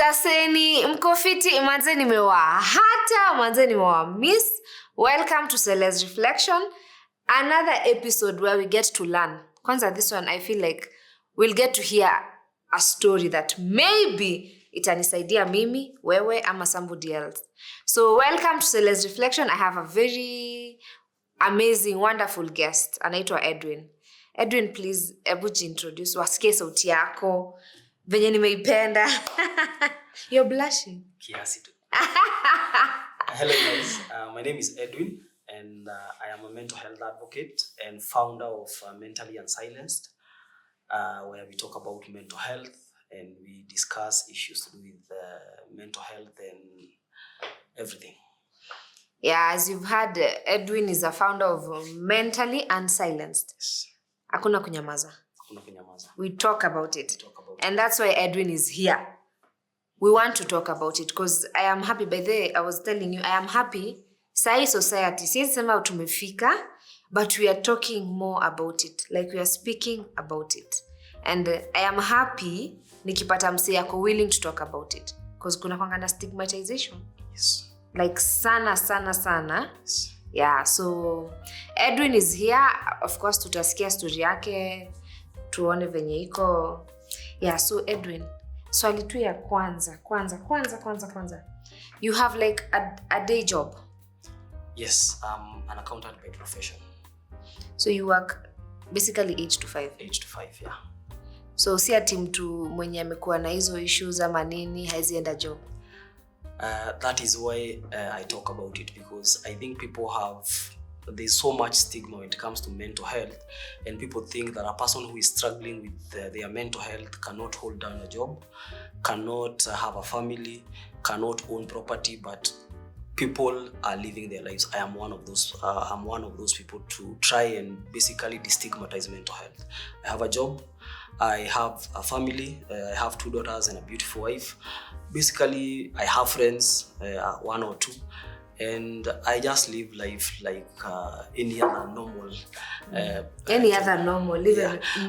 Saseni, mkofiti, manze nimewa miss. Welcome to Cele's Reflection, another episode where we get to learn. Kwanza this one, I feel like we'll get to hear a story that maybe itanisaidia mimi, wewe, ama somebody else. So welcome to Cele's Reflection. I have a very amazing, wonderful guest. Anaitwa Edwin. Edwin, please, ebu jintroduce. Wasikie sauti yako. Venye nimeipenda. You're blushing. Kiasi tu. Hello guys, my name is Edwin and I am a mental health advocate and founder of Mentally Unsilenced, where we talk about mental health and we discuss issues to do with mental health and everything. Yeah, as you've heard, Edwin is a founder of Mentally Unsilenced. Yes. Hakuna kunyamaza. We talk about it. And that's why Edwin is here. We want to talk about it because I am happy. By the way, I was telling you, I am happy. Sai society, siwezi sema tumefika, but we are talking more about it. Like we are speaking about it. And I am happy nikipata mse yako willing to talk about it. Because kuna kwanga na stigmatization. Yes. Like sana. Yes. Yeah, so Edwin is here. Of course, tutasikia story yake. Tuone venye iko. Yeah, so Edwin, swali tu ya kwanza. You have like a day job? Yes, I'm an accountant by profession. So you work basically 8 to 5? 8 to 5, yeah. So si ati mtu mwenye amekuwa na hizo issues ama nini haizienda job? That is why I talk about it, because I think there's so much stigma when it comes to mental health, and people think that a person who is struggling with their mental health cannot hold down a job, cannot have a family, cannot own property, but people are living their lives. I am one of those. I'm one of those people to try and basically destigmatize mental health. I have a job, I have a family, I have 2 daughters and a beautiful wife. Basically, I have friends, 1 or 2. And I just live life like any other normal.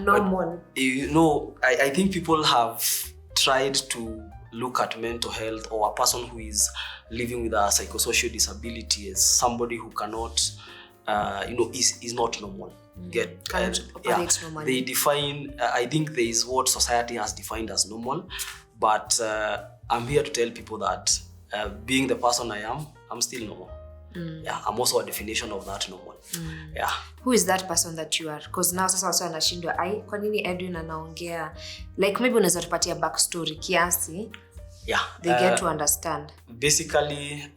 Normal. But, I think people have tried to look at mental health or a person who is living with a psychosocial disability as somebody who cannot, is not normal. Operate normally. They define, I think there is what society has defined as normal, but I'm here to tell people that being the person I am, I'm still normal. Yeah, I'm also a definition of that normal. Yeah. Who is that person that you are? Because now sasa watu wanashindwa kwa nini Edwin anaongea? Like maybe unaweza tupatia backstory kiasi. Yeah. They get to understand. Basically,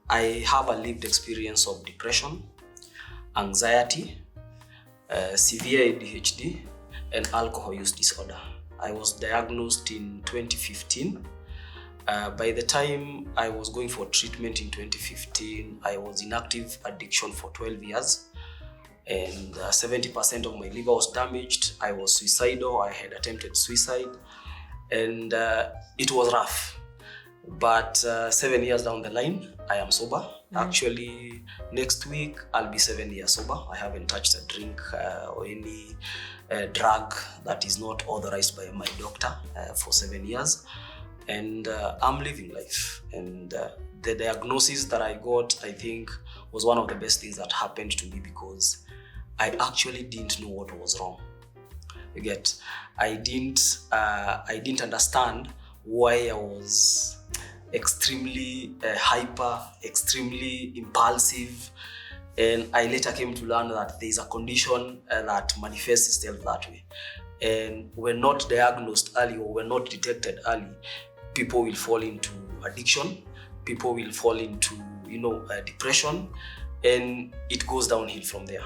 I have a lived experience of depression, anxiety, severe ADHD, and alcohol use disorder. I was diagnosed in 2015. By the time I was going for treatment in 2015, I was in active addiction for 12 years. And 70% of my liver was damaged. I was suicidal. I had attempted suicide. And it was rough. But 7 years down the line, I am sober. Actually, next week, I'll be 7 years sober. I haven't touched a drink or any drug that is not authorized by my doctor for 7 years. And I'm living life. And the diagnosis that I got, I think, was one of the best things that happened to me, because I actually didn't know what was wrong. You get? I didn't understand why I was extremely hyper, extremely impulsive. And I later came to learn that there is a condition that manifests itself that way. And when not diagnosed early or when not detected early, people will fall into addiction, people will fall into, depression, and it goes downhill from there.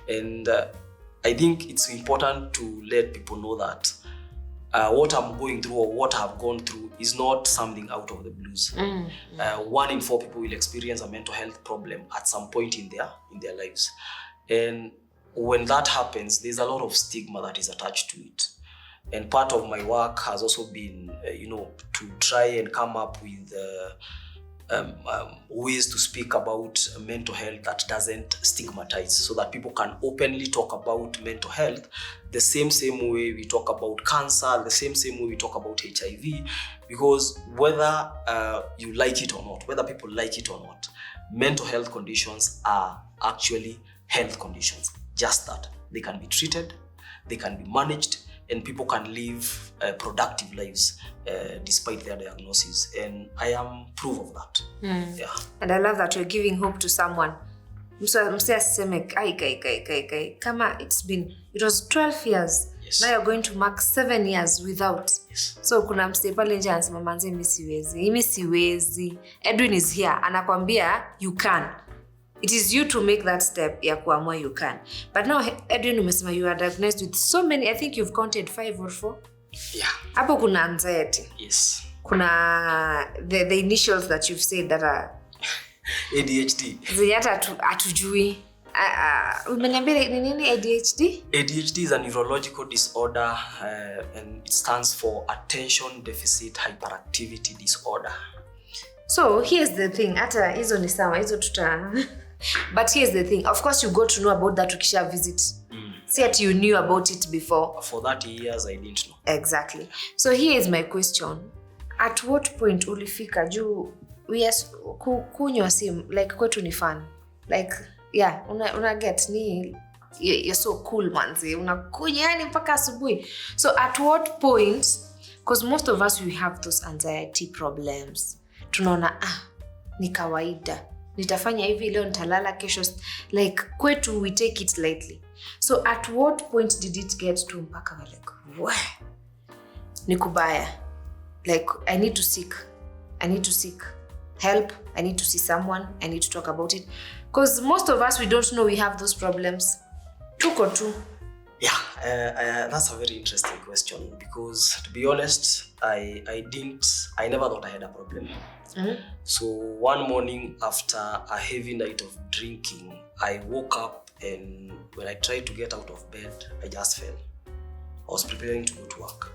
And I think it's important to let people know that what I'm going through or what I've gone through is not something out of the blues. 1 in 4 people will experience a mental health problem at some point in their lives. And when that happens, there's a lot of stigma that is attached to it. And part of my work has also been, to try and come up with ways to speak about mental health that doesn't stigmatize, so that people can openly talk about mental health the same way we talk about cancer, the same way we talk about HIV, because whether you like it or not, whether people like it or not, mental health conditions are actually health conditions. Just that they can be treated, they can be managed, and people can live productive lives despite their diagnosis. And I am proof of that. Yeah. And I love that you're giving hope to someone. Mse aseme kai kama it was 12 years. Yes. Now you're going to mark 7 years without. Yes. So kuna mse pale nje anasema manze mimi siwezi. Edwin is here anakwambia you can. It is you to make that step ya kuamua you can. But now Edwin umesema you are diagnosed with so many, I think you've counted 5 or 4. Yeah. Hapo kuna anxiety. Yes. Kuna the initials that you've said that are ADHD. Ziyata atujui. Umeniambia ni nini ADHD? ADHD is a neurological disorder and it stands for attention deficit hyperactivity disorder. So here's the thing, hata hizo ni sawa, hizo tuta but here's the thing, of course you got to know about that ukisha visit. See that you knew about it before. For 30 years I didn't know. Exactly. So here is my question. At what point ulifika juu kunywa sim like kwetu ni fun. Like yeah, una get ni you're so cool manzi. Unakunywa yani mpaka asubuhi. So at what point, because most of us we have those anxiety problems. Tunaona ni kawaida. Nitafanya hivi leo nitalala kesho, like kwetu we take it lightly. So at what point did it get to mpaka like ni kubaya? Like I need to seek help, I need to see someone, I need to talk about it, because most of us we don't know we have those problems. Tuko tu. Yeah, that's a very interesting question, because to be honest, I never thought I had a problem. So one morning after a heavy night of drinking, I woke up, and when I tried to get out of bed, I just fell. I was preparing to go to work,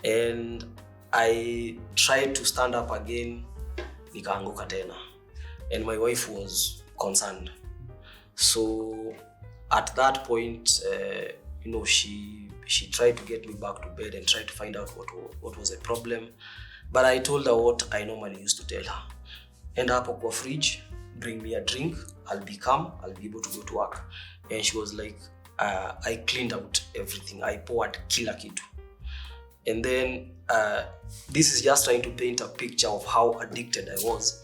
and I tried to stand up again, nikaanguka tena, and my wife was concerned. So at that point, she tried to get me back to bed and tried to find out what was the problem. But I told her what I normally used to tell her. End up kwa fridge, bring me a drink, I'll be calm, I'll be able to go to work. And she was like, I cleaned out everything. I poured kila kitu. And then this is just trying to paint a picture of how addicted I was.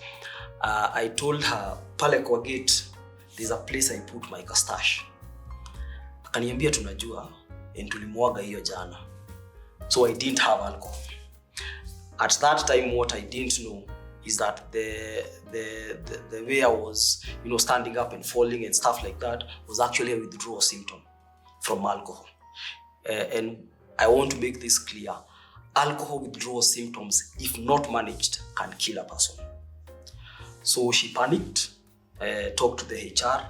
I told her, pale kwa gate, there's a place I put my castash. Akaniambia tunajua, and tulimwaga hiyo jana. So I didn't have alcohol. At that time, what I didn't know is that the way I was, standing up and falling and stuff like that was actually a withdrawal symptom from alcohol. And I want to make this clear. Alcohol withdrawal symptoms, if not managed, can kill a person. So she panicked, talked to the HR.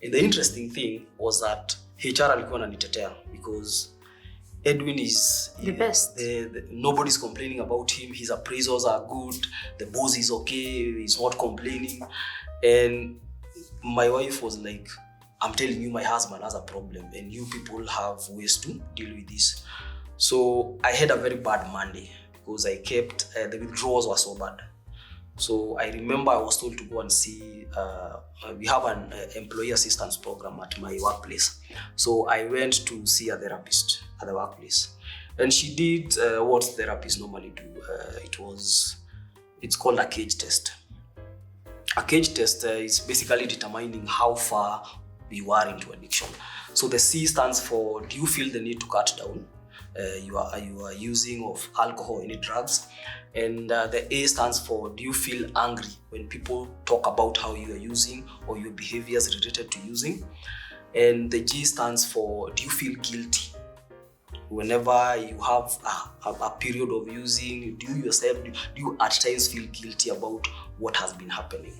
And the interesting thing was that HR alikuwa ananitetea, because Edwin is the best. Nobody's complaining about him. His appraisals are good. The boss is okay. He's not complaining. And my wife was like, I'm telling you, my husband has a problem, and you people have ways to deal with this. So I had a very bad Monday, because I kept, the withdrawals were so bad. So I remember I was told to go and see, we have an employee assistance program at my workplace. So I went to see a therapist at the workplace. And she did what therapists normally do. It's called a cage test. A cage test is basically determining how far you are into addiction. So the C stands for, do you feel the need to cut down your using of alcohol or any drugs? And the A stands for, do you feel angry when people talk about how you are using or your behaviors related to using? And the G stands for, do you feel guilty whenever you have a period of using? Do you at times feel guilty about what has been happening?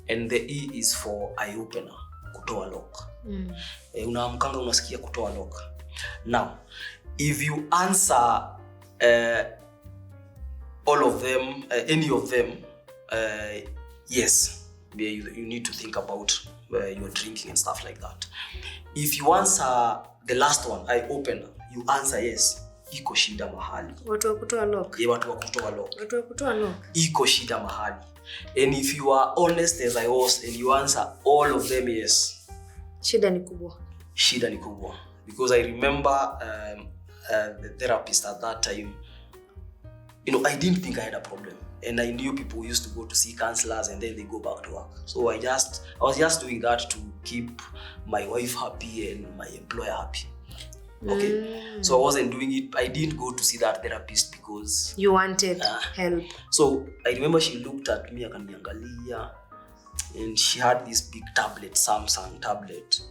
And the E is for eye opener, kutoa lock. Unaamkanga unasikia kutoa lock. Now, if you answer all of them, any of them, yes, you need to think about your drinking and stuff like that. If you answer the last one, I open, you answer yes, iko shida mahali. Watu wa kutoa lock. Watu wa kutoa lock. Watu wa kutoa lock. Iko shida mahali. And if you are honest as I was and you answer all of them yes, shida ni kubwa. Shida ni kubwa. Because I remember the therapist at that time, I didn't think I had a problem. And I knew people who used to go to see counselors and then they go back to work. So I was just doing that to keep my wife happy and my employer happy. Okay. So I wasn't doing it. I didn't go to see that therapist because you wanted help. So I remember she looked at me akaniangalia, and she had this big tablet, Samsung tablet.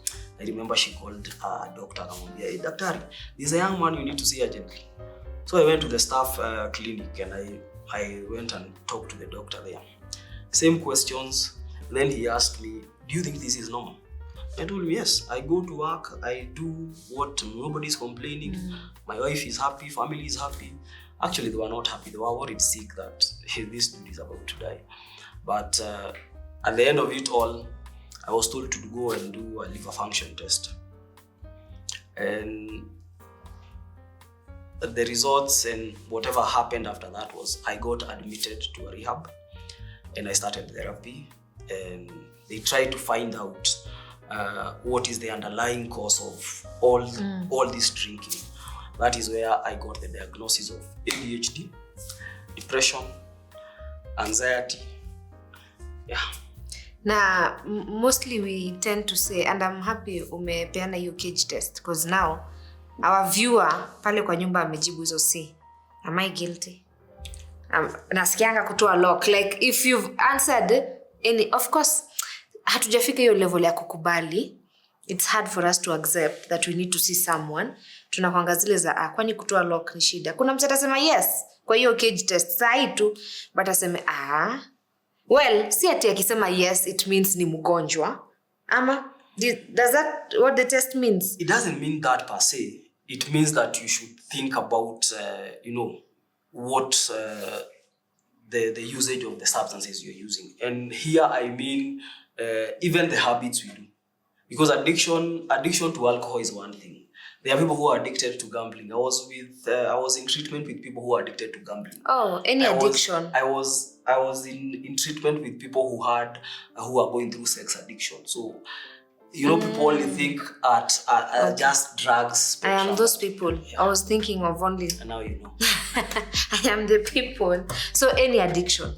I remember she called a doctor and said, "Hey, doctor, there's a young man you need to see urgently." So I went to the staff clinic and I went and talked to the doctor there. Same questions. Then he asked me, "Do you think this is normal?" I told him, yes, I go to work, I do what, nobody's complaining, my wife is happy, family is happy. Actually, they were not happy. They were worried sick that this dude is about to die. But at the end of it all, I was told to go and do a liver function test. And the results and whatever happened after that was I got admitted to a rehab and I started therapy. And they tried to find out what is the underlying cause of all this drinking. That is where I got the diagnosis of ADHD, depression, anxiety. Yeah. Now, mostly we tend to say, and I'm happy umepeana hiyo cage test, because now our viewer pale kwa nyumba amejibu hizo si. Am I guilty? Nasikianga kutoa lock. Like if you've answered any, of course, hatujafika hiyo level ya kukubali. It's hard for us to accept that we need to see someone. Tunakwanga zile za kwani kutoa lock ni shida. Kuna mtu atasema yes kwa hiyo cage test saa tu, but aseme well, si ati akisema yes it means ni mgonjwa. Ama does that what the test means? It doesn't mean that per se. It means that you should think about what the usage of the substances you're using. And here I mean even the habits we do. Because addiction to alcohol is one thing. There are people who are addicted to gambling. I was in treatment with people who are addicted to gambling. Oh, any addiction. I was in treatment with people who are going through sex addiction. So people only think at just drugs. Spectrum. I am those people. Yeah. I was thinking of only. And now you know. I am the people. So any addiction,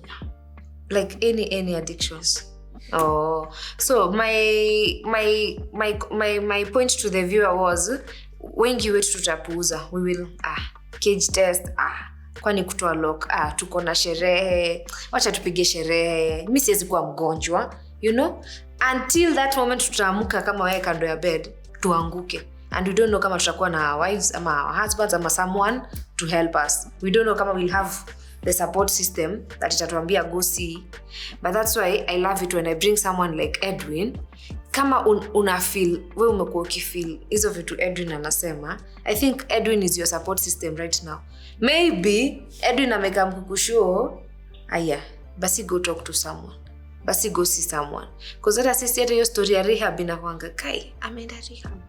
like any addiction. Yes. Oh, so my point to the viewer was, wengi wetu tutapuuza, we will cage test, kwani kutoa lock, tuko na sherehe, wacha tupige sherehe, mimi siwezi kuwa mgonjwa, until that moment tutaamka kama wewe kando ya bed tuanguke, and we don't know kama tutakuwa na our wives ama our husbands ama someone to help us. We don't know kama we'll have the support system that itatuambia go see. But that's why I love it when I bring someone like Edwin. Kama una feel, wewe umekuwa ukifeel hizo vitu Edwin anasema, I think Edwin is your support system right now. Maybe Edwin ameka mkukushuo, basi go talk to someone. Basi go see someone. Because hata sisi hata hiyo story ya rehab inakuanga kai ameenda rehab.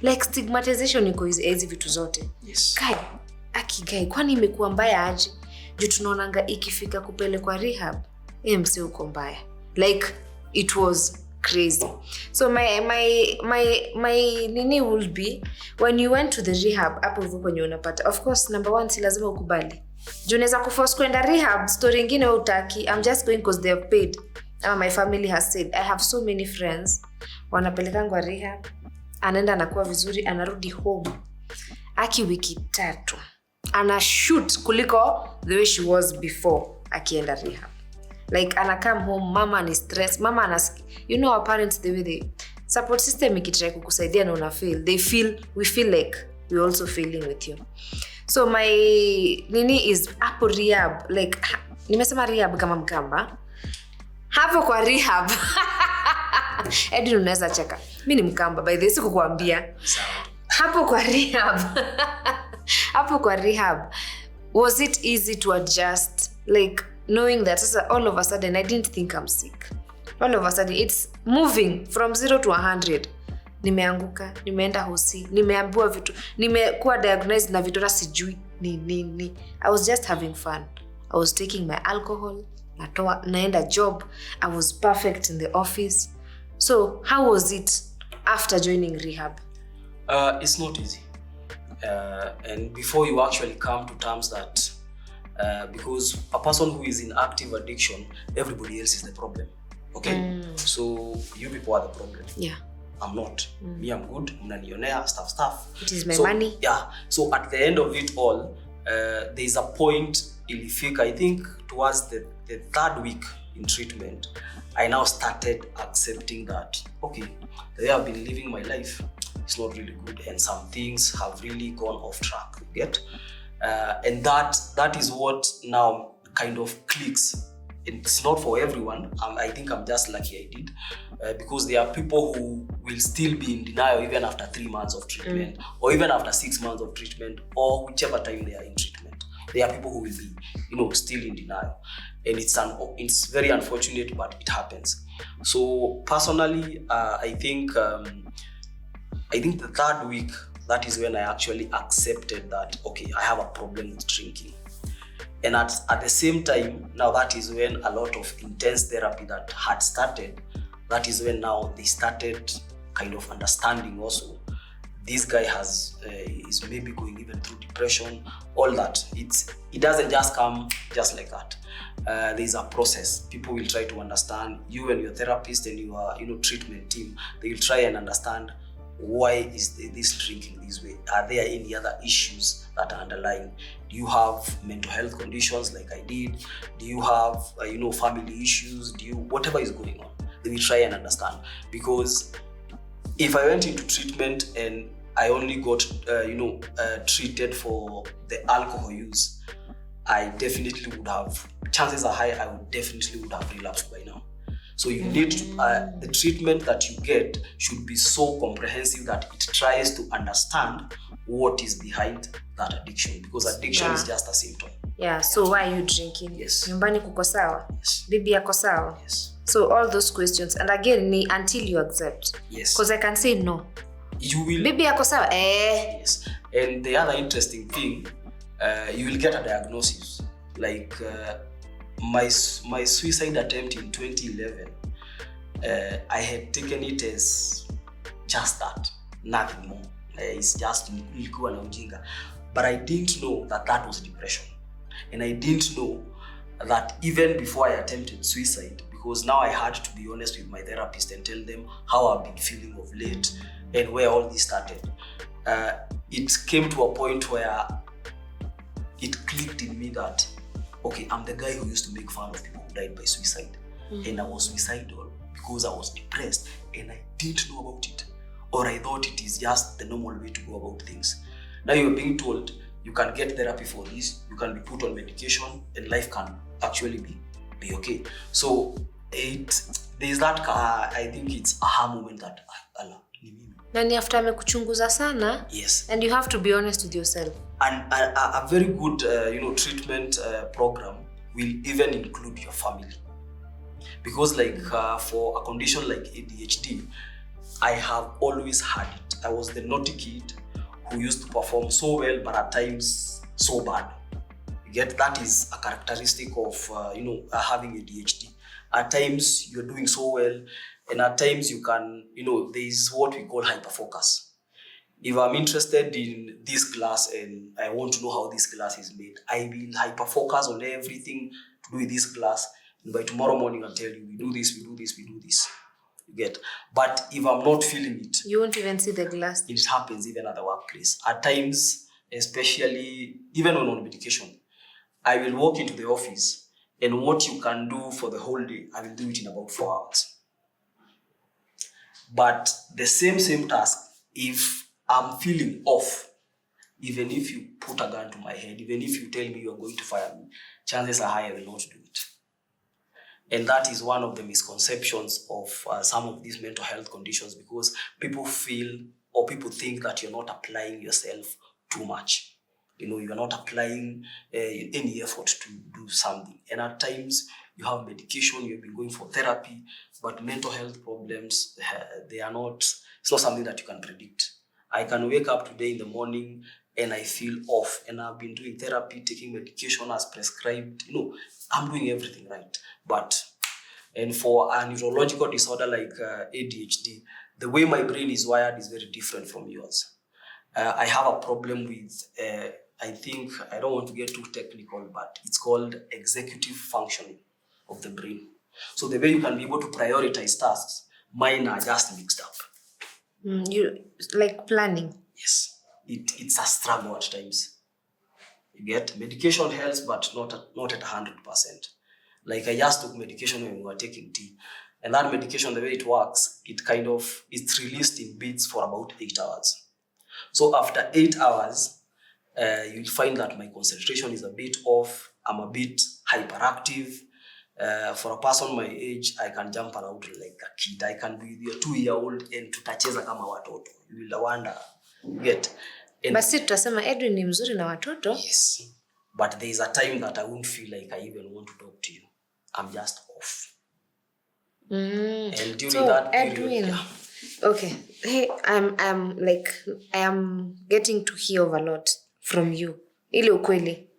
Like stigmatization iko hizi vitu zote. Yes. Kai kwani imekuwa mbaya aje? Juu tunaonanga ikifika kupelekwa rehab, mse uko mbaya. Like it was crazy. So my nini will be, when you went to the rehab, hapo hivyo kwenye unapata, of course number one si lazima ukubali. Juu unaweza kuforce kwenda rehab, story nyingine utaki, I'm just going because they have paid. My family has said, I have so many friends wanapelekangwa rehab, anaenda anakuwa vizuri, anarudi home aki wiki 3 ana shoot kuliko the way she was before akienda rehab. Like ana come home, mama ni stress, mama anas, our parents, the way they support system ikitry kukusaidia na una feel, we feel like we also feeling with you. So my nini is hapo rehab, like nimesema rehab kama mkamba hapo kwa rehab. Edwin unaweza cheka, mimi ni mkamba by the way, sikukuambia. Hapo kwa rehab. Hapo kwa rehab, was it easy to adjust? Like knowing that all of a sudden I didn't think I'm sick. All of a sudden it's moving from 0 to 100. Nimeanguka, nimeenda hosi, nimeambiwa vitu, nimekuwa diagnosed na vitu sijui ni. I was just having fun. I was taking my alcohol, naenda job. I was perfect in the office. So how was it after joining rehab? It's not easy. And before you actually come to terms that because a person who is in active addiction, everybody else is the problem. Okay? So you people are the problem. Yeah. I'm not. Me, I'm good. Mnanionea, stuff. It is my money. Yeah. So at the end of it all, there is a point ilifika, I think towards the third week in treatment, I now started accepting that, okay, the way I've been living my life is not really good and some things have really gone off track. You get? And that is what now kind of clicks. It's not for everyone. I think I'm just lucky I did. Because there are people who will still be in denial even after 3 months of treatment, or even after 6 months of treatment, or whichever time they are in treatment. There are people who will be, still in denial. And it's very unfortunate, but it happens. So personally, I think the third week, that is when I actually accepted that, okay, I have a problem with drinking. And at the same time, now that is when a lot of intense therapy that had started, that is when now they started kind of understanding also, this guy is maybe going even through depression, all that. It doesn't just come just like that. There's a process. People will try to understand, you and your therapist and your treatment team, they will try and understand, why is this drinking this way? Are there any other issues that are underlying? Do you have mental health conditions like I did? Do you have family issues? Whatever is going on, they will try and understand. Because if I went into treatment and I only got treated for the alcohol use, I definitely would have, chances are high, I would definitely have relapsed by now. So you need to, the treatment that you get should be so comprehensive that it tries to understand what is behind that addiction, because addiction is just a symptom. Yeah, so why are you drinking? Yes. Nyumbani kuko sawa? Yes. Bibi yako sawa? Yes. So all those questions, and again, until you accept. Yes. Because I can say no. You will. Bibi yako sawa? Yes. And the other interesting thing, you will get a diagnosis. Like my suicide attempt in 2011, I had taken it as just that, nothing more. It's just nilikuwa na ujinga. But I didn't know that was depression. And I didn't know that even before I attempted suicide, because now I had to be honest with my therapist and tell them how I've been feeling of late and where all this started. It came to a point where it clicked in me that, okay, I'm the guy who used to make fun of people who died by suicide. And I was suicidal because I was depressed and I didn't know about it. Or I thought it is just the normal way to go about things. Now you're being told you can get therapy for this, you can be put on medication, and life can actually be okay. So there's that, I think it's aha moment that, Allah, ni mimi. Nani after amekuchunguza sana? Yes. And you have to be honest with yourself. And a very good treatment program will even include your family. Because for a condition like ADHD, I have always had it. I was the naughty kid who used to perform so well, but at times so bad. You get, that is a characteristic of having ADHD. At times you're doing so well, and at times you can, there is what we call hyperfocus. If I'm interested in this glass and I want to know how this glass is made, I will hyperfocus on everything to do with this glass. And by tomorrow morning, I'll tell you, we do this. You get. But if I'm not feeling it, you won't even see the glass. It happens even at the workplace. At times, especially even when on medication, I will walk into the office and what you can do for the whole day, I will do it in about 4 hours. But the same task, if I'm feeling off, even if you put a gun to my head, even if you tell me you're going to fire me, chances are high I will not do it. And that is one of the misconceptions of some of these mental health conditions, because people feel or people think that you're not applying yourself too much. You are not applying any effort to do something. And at times, you have medication, you've been going for therapy, but mental health problems, it's not something that you can predict. I can wake up today in the morning and I feel off, and I've been doing therapy, taking medication as prescribed. I'm doing everything right. And for a neurological disorder like ADHD, the way my brain is wired is very different from yours. I have a problem with, I don't want to get too technical, but it's called executive functioning of the brain. So the way you can be able to prioritize tasks, mine are just mixed up. You like planning? Yes, it's a struggle at times. You get medication helps, but not at 100%. Like I just took medication when we were taking tea, and that medication, the way it works, it's released in bits for about 8 hours. So after 8 hours, you'll find that my concentration is a bit off. I'm a bit hyperactive. For a person my age, I can jump around like a kid. I can be with your 2-year-old and tutacheza kama watoto. You will wonder, get. Basi tutasema Edwin ni mzuri na watoto. Yes, but there is a time that I won't feel like I even want to talk to you. I'm just off. And during that period, Edwin, okay. Hey, I am getting to hear a lot from you. Ile ukweli,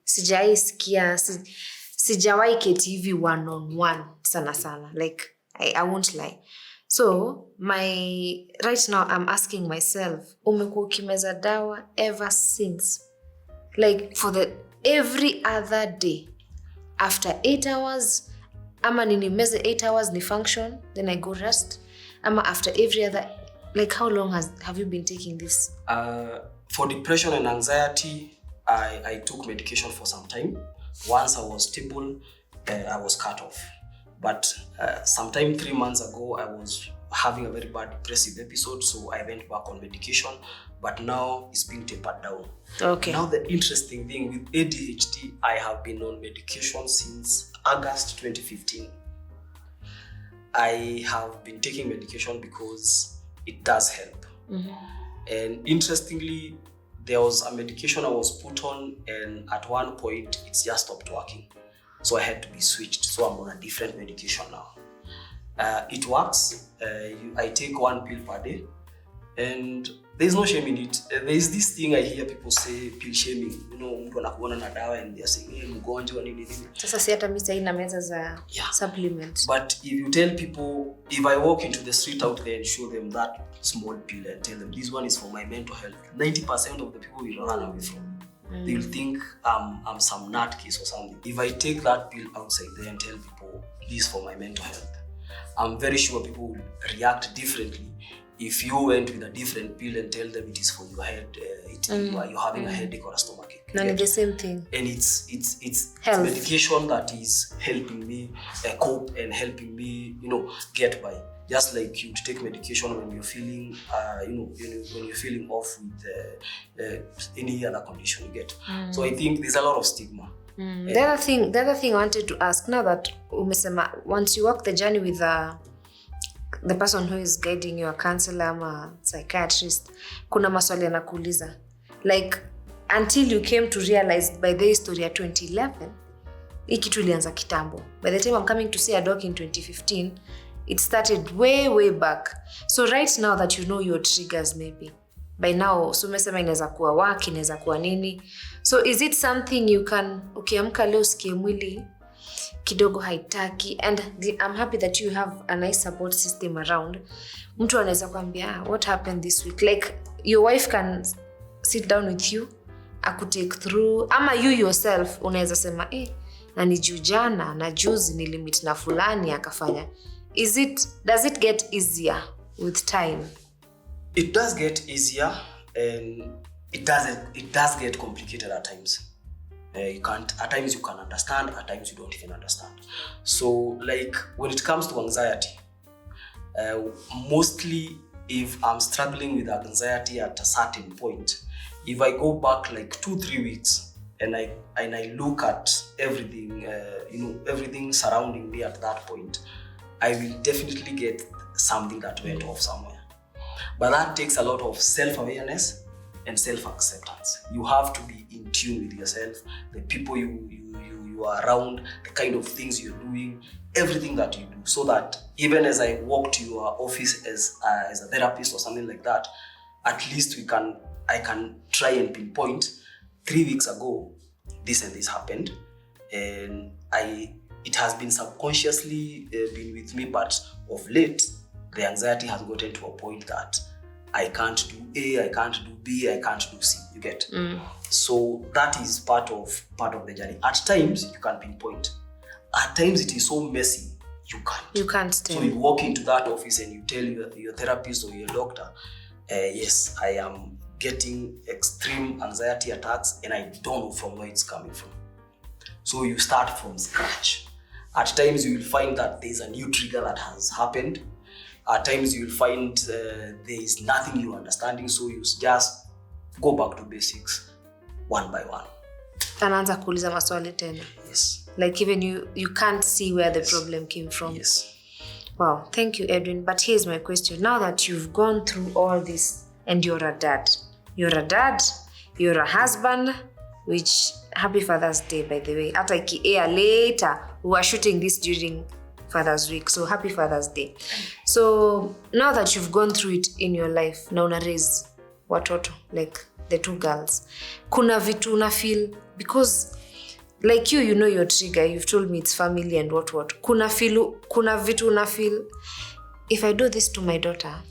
sijawahi keti hivi one-on-one sana. Like, I won't lie. So, right now I'm asking myself, umekuwa ukimeza dawa ever since? Like, every other day, after 8 hours, ama nimeze 8 hours ni function, then I go rest. Ama after every other, like how long have you been taking this? For depression and anxiety, I took medication for some time. Once I was stable, I was cut off. But sometime 3 months ago, I was having a very bad depressive episode, so I went back on medication. But now it's being tapered down. Okay. Now the interesting thing with ADHD, I have been on medication since August 2015. I have been taking medication because it does help. And interestingly, there was a medication I was put on, and at one point it's just stopped working. So I had to be switched. So I'm on a different medication now. It works. I take 1 pill per day, and there's no shame in it. There's this thing I hear people say, pill shaming. Mtu anakuona na dawa and they're saying, mgonjwa nini. Sasa si hata mimi sasa ina meza za supplement. But if you tell people, if I walk into the street out there and show them that small pill and tell them this one is for my mental health, 90% of the people will run away from me. They will think I'm some nutcase or something. If I take that pill outside there and tell people this is for my mental health, I'm very sure people will react differently if you went with a different pill and tell them it is for your head, you're having a headache or a stomachache. And it's the same thing. And it's medication that is helping me cope and helping me, get by. Just like you take medication when you're feeling, when you're feeling off with any other condition you get. So I think there's a lot of stigma. The other thing I wanted to ask, now that umesema, once you walk the journey with the person who is guiding you, a counselor ama psychiatrist, kuna maswali anakuuliza. Like, until you came to realize by the history ya 2011, hii kitu ilianza kitambo. By the time I'm coming to see a doc in 2015, it started way back. So right now that you know your triggers maybe, by now, so umesema inaweza kuwa work, inaweza kuwa nini. So is it something you can, ukiamka leo usikie mwili kidogo haitaki, and I'm happy that you have a nice support system around. Mtu anaweza kuambia, what happened this week? Like, your wife can sit down with you, akutake through, ama you yourself unaweza sema, na ni jana na juzi nilimit na fulani akafanya. Does it get easier with time? It does get easier, and it does get complicated at times. At times you can understand, at times you don't even understand. So like when it comes to anxiety, mostly if I'm struggling with anxiety at a certain point, if I go back like 2-3 weeks and I look at everything, everything surrounding me at that point, I will definitely get something that went off somewhere. But that takes a lot of self-awareness and self-acceptance. You have to be in tune with yourself, the people you are around, the kind of things you're doing, everything that you do, so that even as I walk to your office as a therapist or something like that, at least I can try and pinpoint 3 weeks ago this and this happened, and it has been subconsciously been with me, but of late the anxiety has gotten to a point that I can't do A, I can't do B, I can't do C. You get? So that is part of the journey. At times you can pinpoint. At times it is so messy you can't stand. So you walk into that office and you tell your therapist or your doctor, yes, I am getting extreme anxiety attacks and I don't know from where it's coming from. So you start from scratch. At times you will find that there's a new trigger that has happened. At times you will find there is nothing you're understanding, so you just go back to basics one by one. Anaanza kuuliza maswali tena. Yes. Like even you can't see where the problem came from. Yes. Wow, thank you, Edwin. But here's my question. Now that you've gone through all this and you're a dad, you're a husband, which happy Father's Day, by the way. After air later, we are shooting this during Father's Week. So happy Father's Day. So now that you've gone through it in your life, now una raise watoto, like the 2 girls. Kuna vitu una feel, because like you know your trigger, you've told me it's family and what. Kuna vitu una feel, if I do this to my daughter,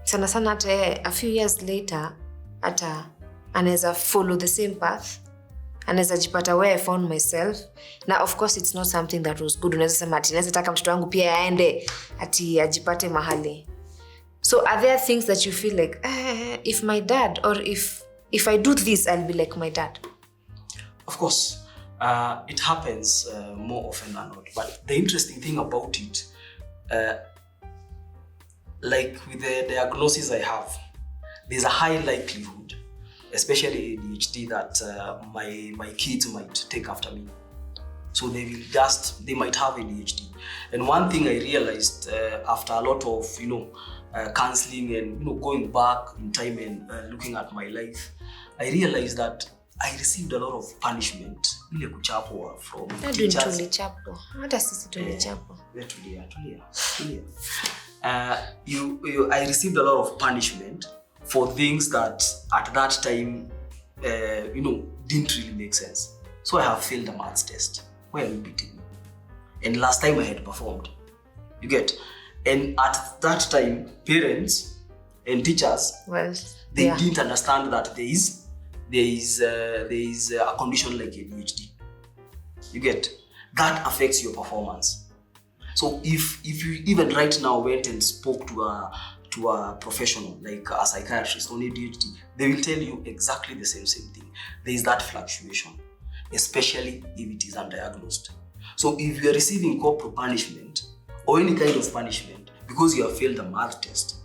sana hata a few years later, hata anaweza follow the same path. Anaweza jipata where I found myself. Now of course it's not something that was good. Unaweza sema ati naweza taka mtoto wangu pia aende ati ajipate mahali. So are there things that you feel like if my dad, or if I do this I'll be like my dad? Of course, it happens more often than not. But the interesting thing about it, like with the diagnosis I have, there's a high likelihood, especially ADHD, that my kids might take after me. So they might have ADHD. And one thing I realized after a lot of counseling and going back in time and looking at my life, I realized that I received a lot of punishment, ile kuchapwa from teachers. Tulichapwa. Hata sisi tulichapwa. Tulia. I received a lot of punishment for things that at that time didn't really make sense. So I have failed a maths test. Why are you beating me? And last time I had performed. You get? And at that time, parents and teachers, they didn't understand that there is a condition like ADHD. You get? That affects your performance. So if you even right now went and spoke to a professional like a psychiatrist on ADHD, they will tell you exactly the same thing. There is that fluctuation, especially if it is undiagnosed. So if you are receiving corporal punishment or any kind of punishment because you have failed a math test,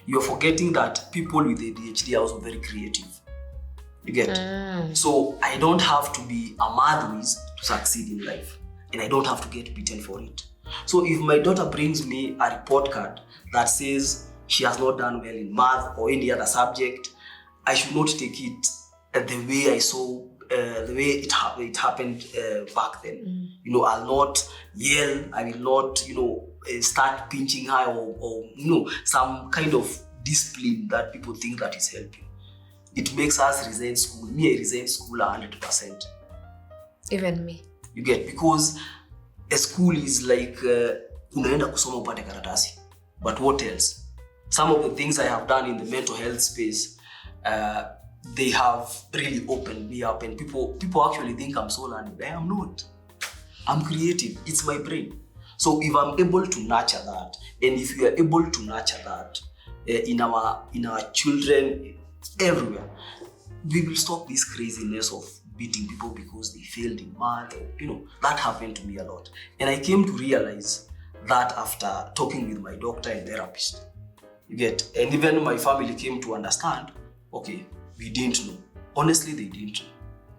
you are forgetting that people with ADHD are also very creative. You get? So I don't have to be a math whiz to succeed in life, and I don't have to get beaten for it. So if my daughter brings me a report card that says she has not done well in math or any other subject, I should not take it the way I saw, the way it happened back then. I'll not yell, I will not, start pinching her or some kind of discipline that people think that is helping. It makes us resent school. Me, I resent school 100%. Even me. You get? Because a school is like unaenda kusoma upate karatasi. But what else? Some of the things I have done in the mental health space, they have really opened me up, and people actually think I'm so learned. I am not. I'm creative. It's my brain. So if I'm able to nurture that, and if you are able to nurture that in our children everywhere, we will stop this craziness of beating people because they failed in math. That happened to me a lot. And I came to realize that after talking with my doctor and therapist. You get? And even my family came to understand, okay, we didn't know. Honestly, they didn't know.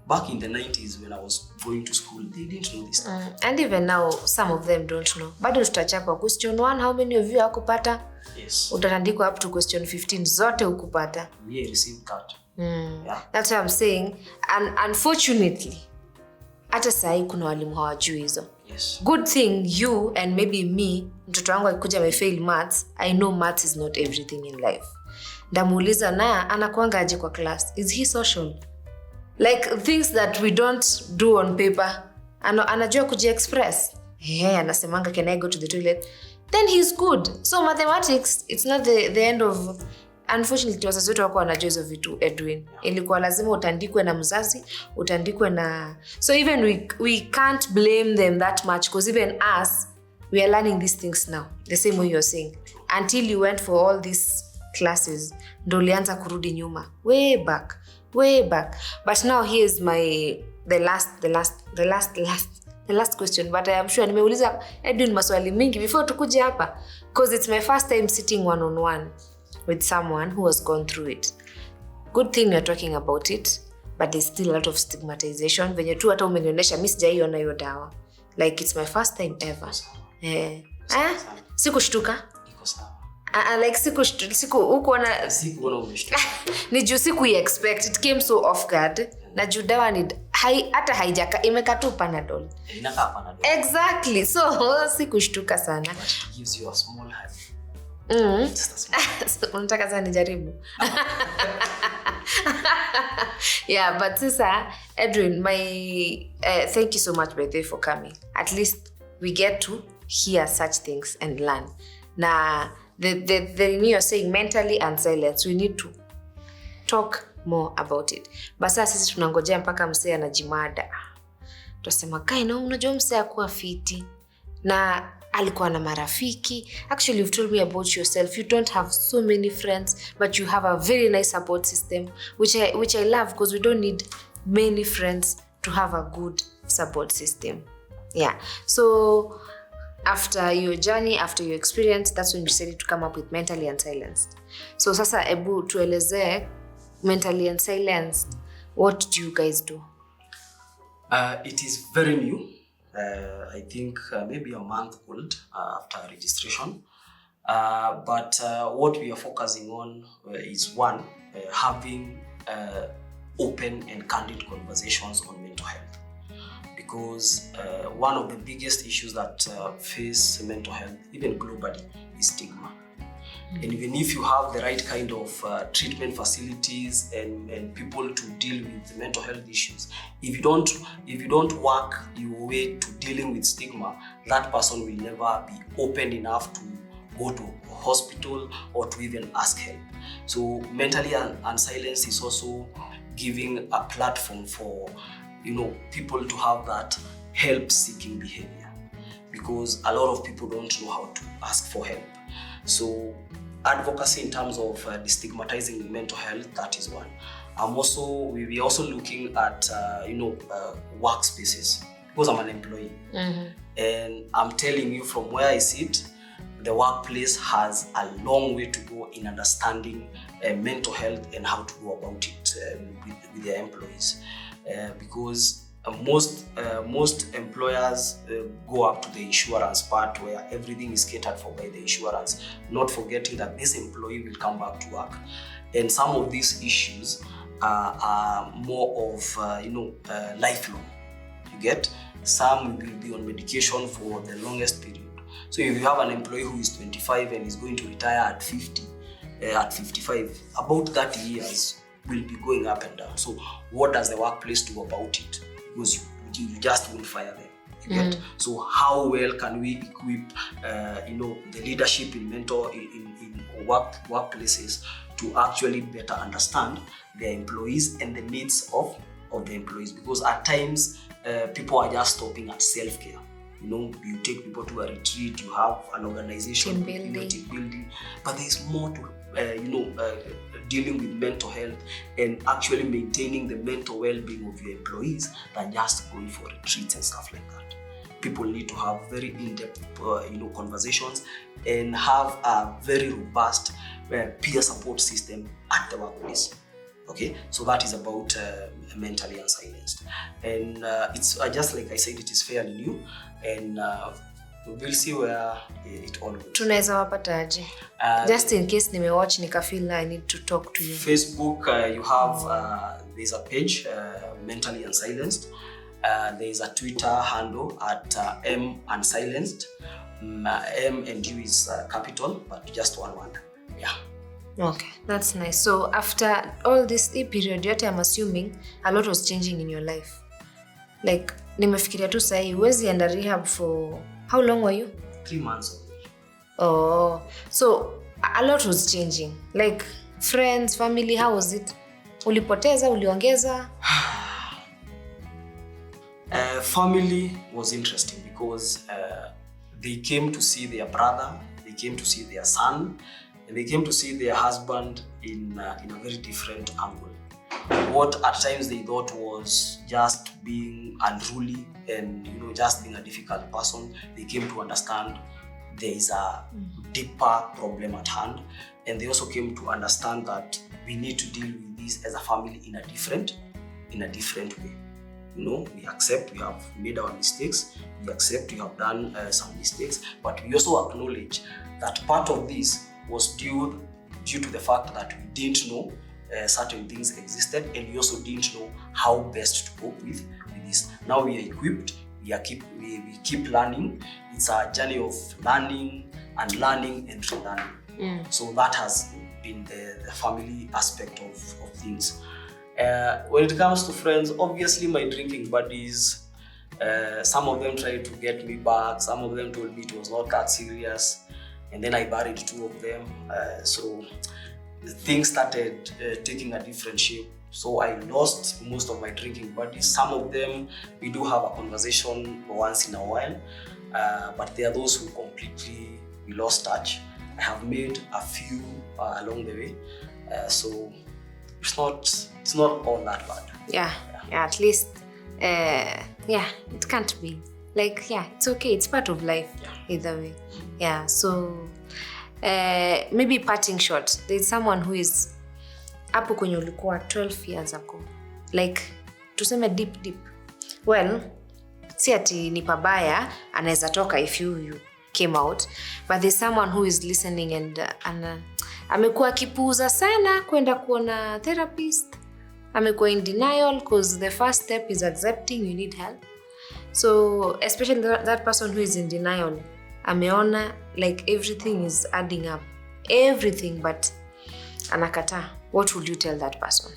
Back in the 90s when I was going to school, they didn't know this stuff. And even now, some of them don't know. Bado tutachapa question 1, how many of you hakupata? Yes. Utatandikwa up to question 15, zote ukupata. Me, I received that. Yeah. That's what I'm saying. And unfortunately, hata sahi kuna walimu hawajui hizo. Yes. Good thing you and maybe me, mtoto wangu akikuja amefail maths, I know maths is not everything in life. Ndamuuliza na anakuanga aje kwa class? Is he social? Like things that we don't do on paper. Anajua kuji-express. Anasemanga, can I go to the toilet? Then he's good. So mathematics, it's not the end of... Unfortunately, wazazi wetu wako wanajua hizo vitu, Edwin. Ilikuwa lazima utandikwe na mzazi, utandikwe na... So even we can't blame them that much, because even us, we are learning these things now, the same way you're saying. Until you went for all these classes, ndo ulianza kurudi nyuma. Way back. But now here's the last question. But I am sure nimeuliza Edwin maswali mingi before tukuje hapa, because it's my first time sitting one-on-one with someone who has gone through it. Good thing you're talking about it, but there's still a lot of stigmatization. Venye tu hata umenionyesha mimi sijaiona hiyo dawa. Like it's my first time ever. Sikushtuka. Iko sawa. Like sikuona umeshtuka. Ni juu expect, it came so off guard. Na juu dawa ni hata haijaka imeka tu Panadol. Inakaa Panadol. Exactly. So sikushtuka sana. But it gives you a small head. Unataka sana nijaribu. Yeah, but sasa Edwin, thank you so much by the way for coming. At least we get to hear such things and learn. Na the you're saying mentally unsilenced, we need to talk more about it. Basa sisi tunangojea mpaka msee anajimada. Tutasema kaina unajua msee akuwa fiti na alikuwa na marafiki. Actually, you've told me about yourself. You don't have so many friends, but you have a very nice support system, which I love, because we don't need many friends to have a good support system. Yeah. So after your journey, after your experience, that's when you decided to come up with Mentally Unsilenced. So sasa ebu tueleze Mentally Unsilenced. What do you guys do? It is very new. I think maybe a month old after registration. But what we are focusing on is one, having open and candid conversations on mental health. Because one of the biggest issues that face mental health, even globally, is stigma. And even if you have the right kind of treatment facilities and people to deal with the mental health issues, if you don't work your way to dealing with stigma, that person will never be open enough to go to a hospital or to even ask help. So Mentally Unsilenced is also giving a platform for people to have that help-seeking behavior, because a lot of people don't know how to ask for help. So advocacy in terms of destigmatizing mental health, that is one. We're also looking at workspaces, because I'm an employee. And I'm telling you, from where I sit, the workplace has a long way to go in understanding mental health and how to go about it with their employees. Because most employers go up to the insurance part, where everything is catered for by the insurance, not forgetting that this employee will come back to work. And some of these issues are more of lifelong. You get? Some will be on medication for the longest period. So if you have an employee who is 25 and is going to retire at 50, at 55, about 30 years will be going up and down. So what does the workplace do about it? Because you just won't fire them. You get? So how well can we equip the leadership in workplaces to actually better understand their employees and the needs of the employees? Because at times people are just stopping at self-care. You take people to a retreat, you have an organization, team building, but there's more to dealing with mental health and actually maintaining the mental well-being of your employees than just going for retreats and stuff like that. People need to have very in-depth conversations and have a very robust peer support system at the workplace. Okay, so that is about Mentally Unsilenced. And it's just like I said, it is fairly new, and we'll see where it all goes. Tunaweza wapata aje? Just in case nimewatch nikafeel I need to talk to you. Facebook, you have there's a page, Mentally Unsilenced. There's a Twitter handle at Unsilenced. M and U is capital, but just one word. Yeah. Okay, that's nice. So after all this period, I'm assuming a lot was changing in your life. Like, nimefikiria tu sahi, huwezi enda rehab for how long were you? 3 months only. Oh, so a lot was changing. Like friends, family, how was it? Ulipoteza, uliongeza? Family was interesting because they came to see their brother, they came to see their son, and they came to see their husband in a very different angle. What at times they thought was just being unruly and just being a difficult person, they came to understand there is a deeper problem at hand, and they also came to understand that we need to deal with this as a family in a different way. We accept we have made our mistakes, we accept we have done some mistakes, but we also acknowledge that part of this was due to the fact that we didn't know certain things existed, and we also didn't know how best to cope with this. Now we are equipped, we keep learning. It's a journey of learning and relearning. So that has been the family aspect of things. When it comes to friends, obviously my drinking buddies, some of them tried to get me back, some of them told me it was not that serious, and then I buried 2 of them. So things started taking a different shape. So I lost most of my drinking buddies. Some of them, we do have a conversation once in a while, but there are those who completely we lost touch. I have made a few along the way, so it's not all that bad. Yeah, at least, it can't be. Like, it's okay. It's part of life, either way. Yeah, so maybe parting shot. There's someone who is hapo kwenye ulikuwa 12 years ago. Like, tuseme deep. Well, si ati ni pabaya, anaweza toka if you came out. But there's someone who is listening and amekuwa kipuuza sana kwenda kuona therapist. Amekuwa in denial because the first step is accepting you need help. So especially that person who is in denial, ameona like everything is adding up. Everything, but anakata. What would you tell that person?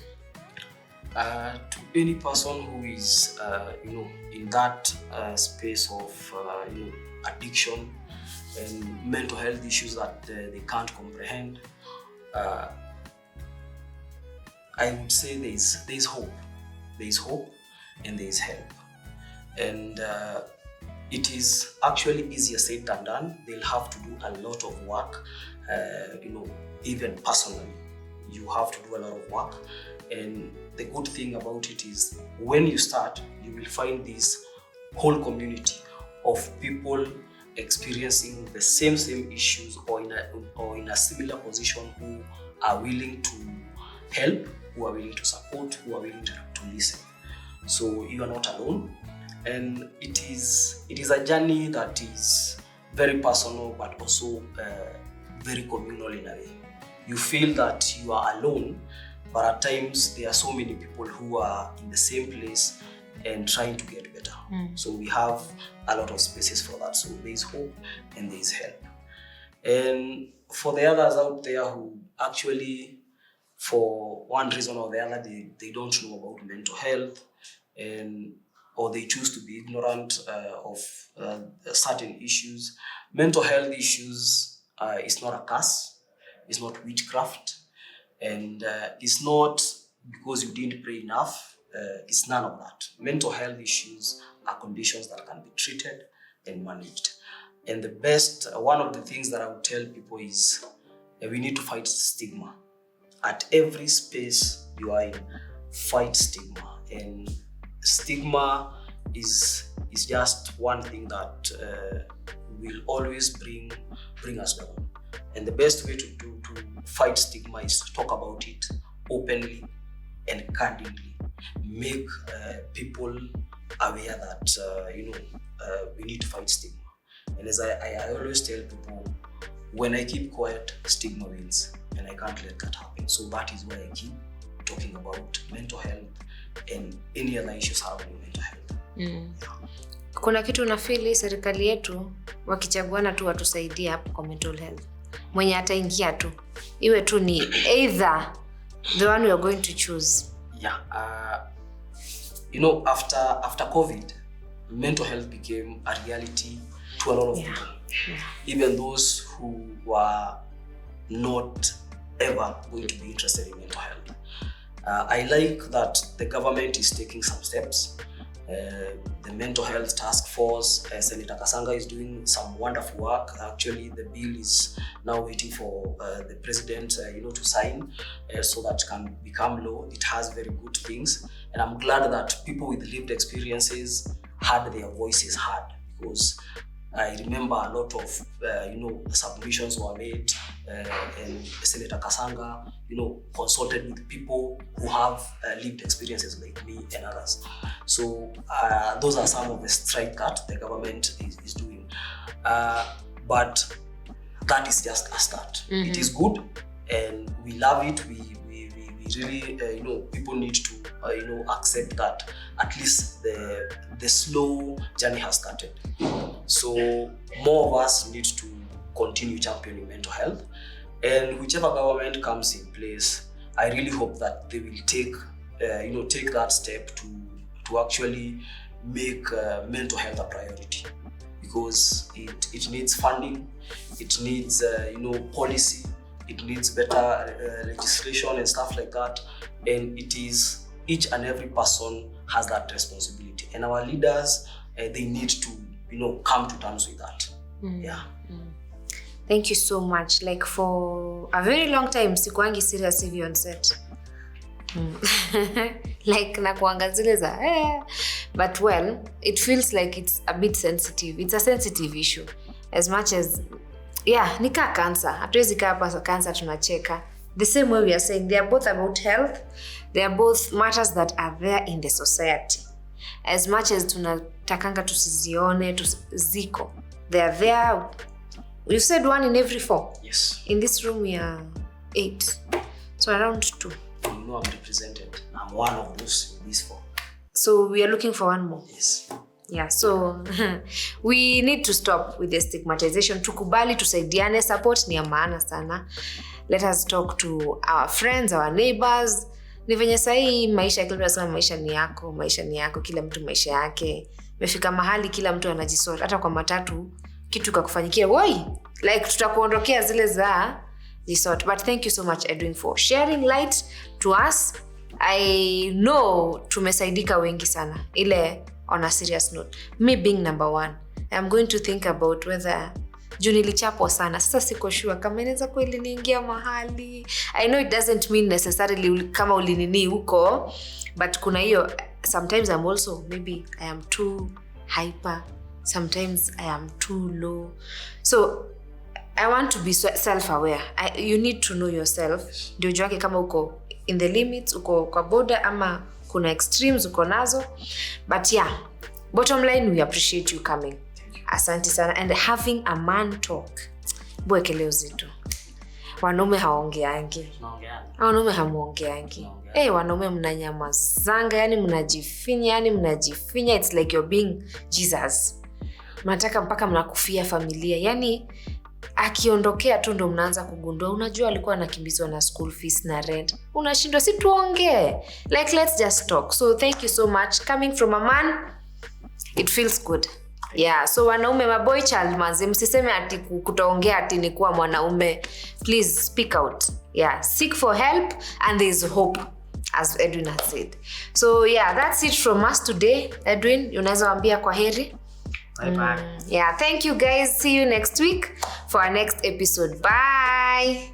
To any person who is in that space of addiction and mental health issues that they can't comprehend, I would say there's hope. There's hope and there's help. And it is actually easier said than done. They'll have to do a lot of work, even personally. You have to do a lot of work. And the good thing about it is when you start, you will find this whole community of people experiencing the same issues or in a similar position who are willing to help, who are willing to support, who are willing to listen. So you are not alone. And it is a journey that is very personal, but also very communal in a way. You feel that you are alone, but at times there are so many people who are in the same place and trying to get better. So we have a lot of spaces for that. So there is hope and there is help. And for the others out there who actually, for one reason or the other, they don't know about mental health, or they choose to be ignorant of certain issues. Mental health issues is not a curse, it's not witchcraft, and it's not because you didn't pray enough. It's none of that. Mental health issues are conditions that can be treated and managed. And one of the things that I would tell people is we need to fight stigma. At every space you are in, fight stigma. And stigma is just one thing that will always bring us down. And the best way to fight stigma is to talk about it openly and candidly. Make people aware that we need to fight stigma. And as I always tell people, when I keep quiet, stigma wins, and I can't let that happen. So that is why I keep talking about mental health and any other issues having mental health. Kuna kitu unafili serikali yetu wakichaguana tu watusaidie hapo kwa mental health. Mwenye ataingia tu iwe tu ni either the one we are going to choose. After COVID, mental health became a reality to a lot of people. Even those who were not ever going to be interested in mental health. I like that the government is taking some steps. The mental health task force, Senator Kasanga is doing some wonderful work. Actually, the bill is now waiting for the president to sign so that it can become law. It has very good things, and I'm glad that people with lived experiences had their voices heard, because I remember a lot of submissions were made, and Senator Kasanga consulted with people who have lived experiences like me and others. So those are some of the strides that the government is doing, but that is just a start. It is good and we love it. We really people need to accept that at least the slow journey has started. So more of us need to continue championing mental health, and whichever government comes in place, I really hope that they will take that step to actually make mental health a priority, because it needs funding, it needs policy, it needs better legislation and stuff like that, and it is each and every person has that responsibility, and our leaders they need to come to terms with that. Thank you so much. Like for a very long time sikuangi serious hivi on set. Like nakuanga zile za but well, it feels like it's a bit sensitive. It's a sensitive issue as much as nika cancer. Hatuwezi kaa hapa cancer tunacheka. The same way we are saying they are both about health. They are both matters that are there in the society. As much as tunatakanga tusizione ziko, they are there. You said 1 in every 4. Yes. In this room we are 8, so around 2. I'm represented. I'm one of those in these 4. So we are looking for 1 more. Yes. Yeah, so we need to stop with the stigmatization. Tukubali, tusaidiane, support ni ya maana sana. Let us talk to our friends, our neighbors. Ni venye sahi maisha, kila mtu anasema maisha ni yako, kila mtu maisha yake. Imefika mahali kila mtu anajisort. Hata kwa matatu kitu kakufanyikia, woi, like tutakuondokea zile za jisort. But thank you so much Edwin for sharing light to us. I know tumesaidika wengi sana. Ile on a serious note, me being number 1, I'm going to think about whether nilichapwa sana. Sasa siko sure kama inaweza kweli niingia mahali. I know it doesn't mean necessarily kama ulinini huko, but kuna hiyo sometimes I'm also maybe I am too hyper, sometimes I am too low. So I want to be self-aware. You need to know yourself. Ndio jua kama uko in the limits, uko kwa border ama kuna extremes uko nazo. But bottom line, we appreciate you coming. Asante sana, and having a man talk. Bwekele uzito. Wanaume haongeangi. Wanaume hamuongeangi. Wanaume mnanyamazanga, yani mnajifinya, it's like you're being Jesus. Mnataka mpaka mnakufia familia. Yani akiondokea tu ndo mnaanza kugundua, unajua alikuwa anakimbizwa na school fees na rent. Unashindwa, si tuongee. Like let's just talk. So thank you so much coming from a man. It feels good. So wanaume, maboy child manze, msiseme ati kutoongea ati ni kuwa mwanaume. Please speak out. Seek for help and there is hope, as Edwin has said. So that's it from us today. Edwin, unaweza waambia kwa heri? Bye. Thank you guys. See you next week for our next episode. Bye.